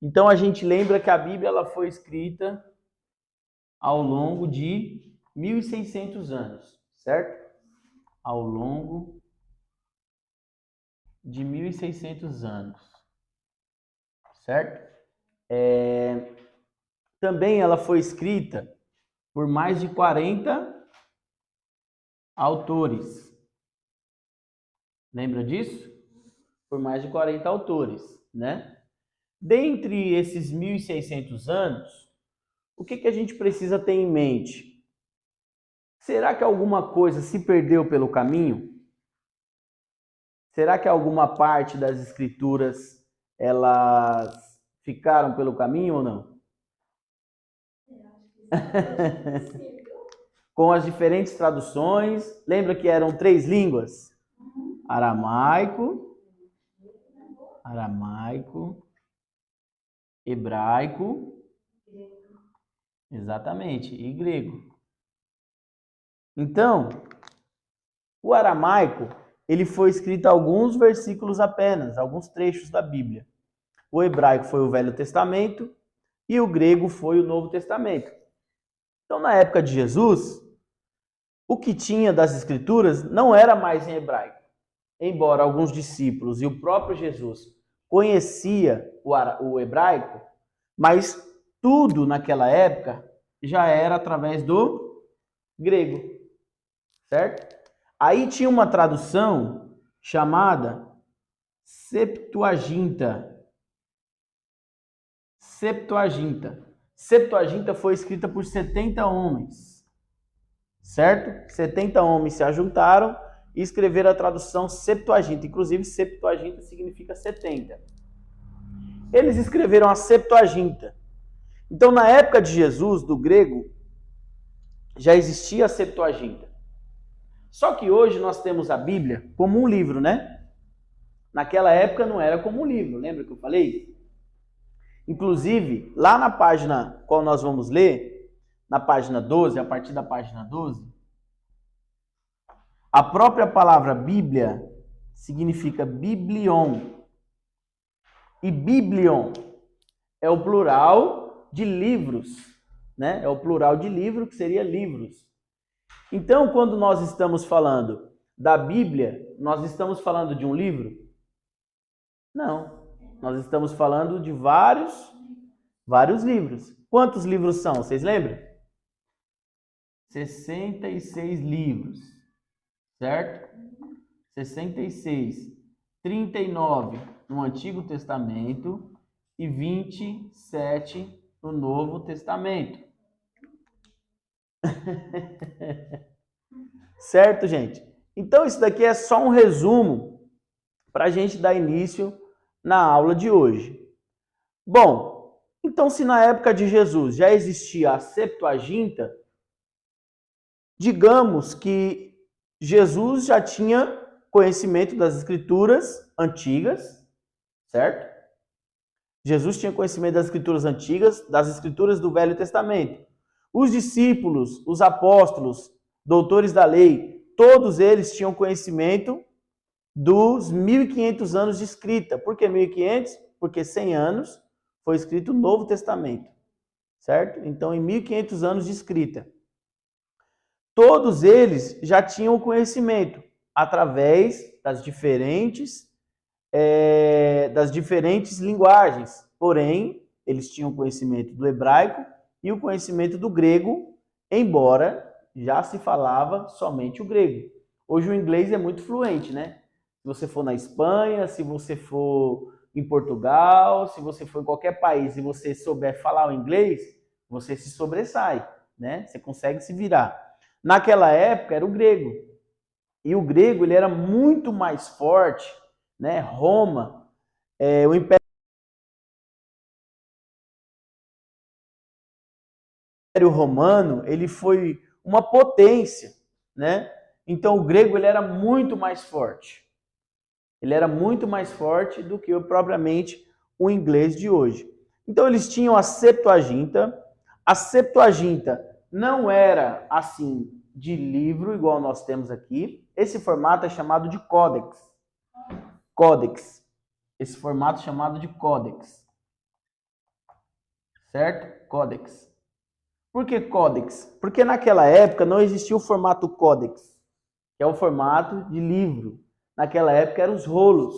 Então a gente lembra que a Bíblia ela foi escrita ao longo de 1.600 anos, certo? Ao longo de 1.600 anos, certo? Também ela foi escrita por mais de 40 autores. Lembra disso? Por mais de 40 autores, né? Dentre esses 1.600 anos, o que a gente precisa ter em mente? Será que alguma coisa se perdeu pelo caminho? Será que alguma parte das escrituras elas ficaram pelo caminho ou não? Com as diferentes traduções, lembra que eram 3 línguas? Aramaico, hebraico, exatamente, e grego. Então, o aramaico, ele foi escrito alguns versículos apenas, alguns trechos da Bíblia. O hebraico foi o Velho Testamento e o grego foi o Novo Testamento. Então, na época de Jesus, o que tinha das escrituras não era mais em hebraico. Embora alguns discípulos e o próprio Jesus conhecia o hebraico, mas tudo naquela época já era através do grego, certo? Aí tinha uma tradução chamada Septuaginta. Septuaginta foi escrita por 70 homens, certo? 70 homens se ajuntaram e escreveram a tradução Septuaginta. Inclusive, Septuaginta significa 70. Eles escreveram a Septuaginta. Então, na época de Jesus, do grego, já existia a Septuaginta. Só que hoje nós temos a Bíblia como um livro, né? Naquela época não era como um livro, lembra que eu falei? Inclusive, lá na página qual nós vamos ler, na página 12, a partir da página 12, a própria palavra Bíblia significa biblion. E biblion é o plural de livros, né? É o plural de livro, que seria livros. Então, quando nós estamos falando da Bíblia, nós estamos falando de um livro? Não. Nós estamos falando de vários livros. Quantos livros são? Vocês lembram? 66 livros, certo? 66. 39 no Antigo Testamento e 27 no Novo Testamento. Certo, gente? Então, isso daqui é só um resumo para a gente dar início na aula de hoje. Bom, então se na época de Jesus já existia a Septuaginta, digamos que Jesus já tinha conhecimento das escrituras antigas, certo? Jesus tinha conhecimento das escrituras antigas, das escrituras do Velho Testamento. Os discípulos, os apóstolos, doutores da lei, todos eles tinham conhecimento dos 1.500 anos de escrita. Por que 1.500? Porque 100 anos foi escrito o Novo Testamento, certo? Então, em 1.500 anos de escrita. Todos eles já tinham conhecimento através das diferentes linguagens. Porém, eles tinham conhecimento do hebraico e o conhecimento do grego, embora já se falava somente o grego. Hoje o inglês é muito fluente, né? Se você for na Espanha, se você for em Portugal, se você for em qualquer país e você souber falar o inglês, você se sobressai, né? Você consegue se virar. Naquela época era o grego. E o grego ele era muito mais forte, né? Roma, o Império Romano, ele foi uma potência, né? Então o grego ele era muito mais forte. Ele era muito mais forte do que propriamente o inglês de hoje. Então eles tinham a Septuaginta. A Septuaginta não era assim de livro igual nós temos aqui. Esse formato é chamado de códex. Códex. Esse formato é chamado de códex. certo? Códex. Por que códex? Porque naquela época não existia o formato códex, que é o formato de livro. Naquela época eram os rolos.